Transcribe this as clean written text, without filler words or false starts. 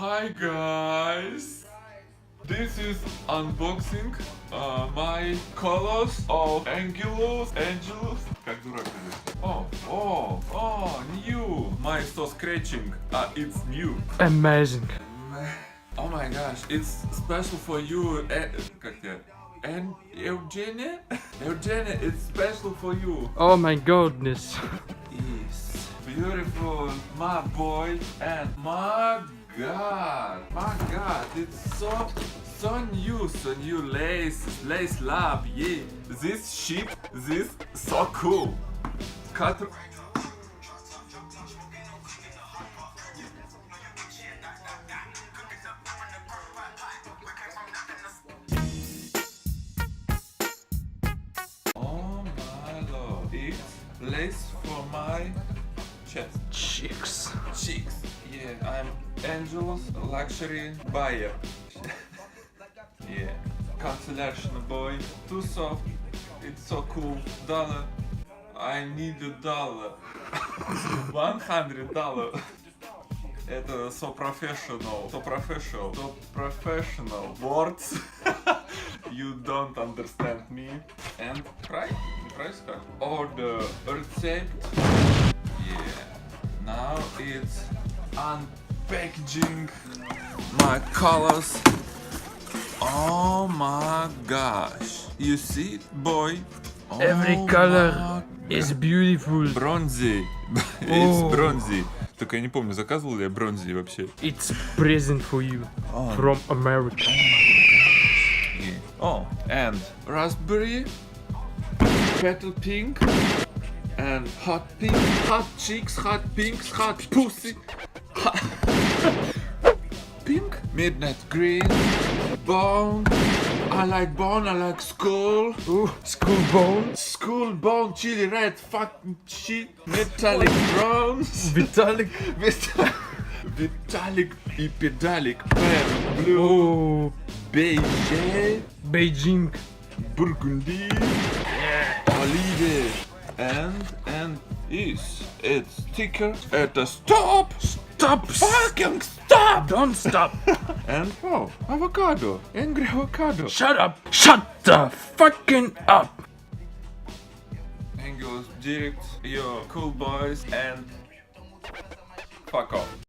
Hi guys! This is unboxing my colors of Angelus. Как дурак говорит. New! My so scratching. It's new. Amazing. Oh my gosh, it's special for you. Как тебя? And Eugenia? Eugenia, it's special for you. Oh my goodness. Yes. Beautiful, my boy, and my god, it's so new lace lab, yeah. This shit, this so cool. Cut. Oh my lord, it's lace for my chest. Cheeks. Cheeks. Yeah, I'm Angelus luxury buyer. Yeah, cancellation boy. Too soft. It's so cool. Dollar. I need $1. $100. Это so professional words. You don't understand me. And price card. Order recipe. Yeah. Now it's unpackaging my colors. Oh my gosh. You see it, boy? Oh, Every color is beautiful. Bronzy. It's bronzy. Только я не помню, заказывал ли я бронзи вообще. It's present for you from America. Yeah. Oh, and raspberry, petal pink, and hot pink, hot cheeks, hot pinks, hot pussy, pink, midnight green, bone. I like skull. Ooh, school bone. School bone, chili red, fucking shit, metallic brown, Vitalik. Vitalik и pedalic, pear, blue, Oh, beige, Beijing. burgundy, olive, and is it's sticker at the stop, fucking stop, Don't stop. and oh, avocado, angry avocado. Shut up. Shut the fucking up. Angelus Direct, your cool boys, and fuck off.